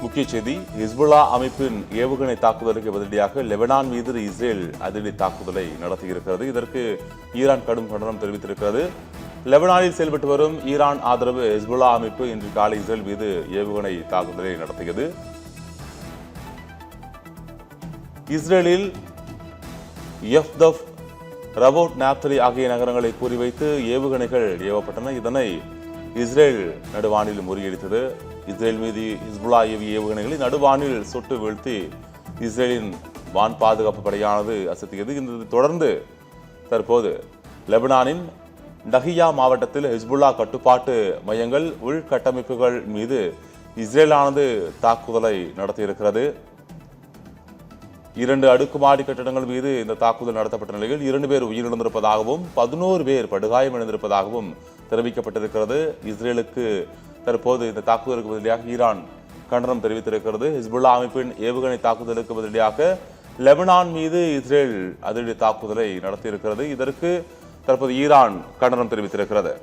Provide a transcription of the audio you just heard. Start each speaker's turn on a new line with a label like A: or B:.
A: முக்கிய செய்தி, ஹிஸ்புல்லா அமைப்பின் ஏவுகணை தாக்குதலுக்கு பதிலடியாக லெபனான் மீது இஸ்ரேல் அதிரடி தாக்குதலை நடத்தியிருக்கிறது. இதற்கு ஈரான் கடும் கண்டனம் தெரிவித்திருக்கிறது. லெபனானில் செயல்பட்டு வரும் ஈரான் ஆதரவு ஹிஸ்புல்லா அமைப்பு இன்று காலை இஸ்ரேல் மீது ஏவுகணை தாக்குதலை நடத்தியது. இஸ்ரேலில் எஃப்தப், ரவோட், நாப்தலி ஆகிய நகரங்களை குறிவைத்து ஏவுகணைகள் ஏவப்பட்டன. இதனை இஸ்ரேல் நடுவானில் முறியடித்தது. இஸ்ரேல் மீது ஹிஸ்புல்லா ஏவிய ஏவுகணைகளை நடுவானில் சுட்டு வீழ்த்தி இஸ்ரேலின் வான் பாதுகாப்பு படையானது அசத்தியது. இந்த தொடர்ந்து தற்போது லெபனானின் டஹியா மாவட்டத்தில் ஹிஸ்புல்லா கட்டுப்பாட்டு மையங்கள், உள்கட்டமைப்புகள் மீது இஸ்ரேலானது தாக்குதலை நடத்தியிருக்கிறது. 2 அடுக்குமாடி கட்டடங்கள் மீது இந்த தாக்குதல் நடத்தப்பட்ட நிலையில் 2 பேர் உயிரிழந்திருப்பதாகவும் 11 பேர் படுகாயமடைந்திருப்பதாகவும் தெரிவிக்கப்பட்டிருக்கிறது. இஸ்ரேலுக்கு தற்போது இந்த தாக்குதலுக்கு பதிலாக ஈரான் கண்டனம் தெரிவித்திருக்கிறது. ஹிஸ்புல்லா அமைப்பின் ஏவுகணை தாக்குதலுக்கு பதிலாக லெபனான் மீது இஸ்ரேல் அதிரடி தாக்குதலை நடத்தியிருக்கிறது. இதற்கு தற்போது ஈரான் கண்டனம் தெரிவித்திருக்கிறது.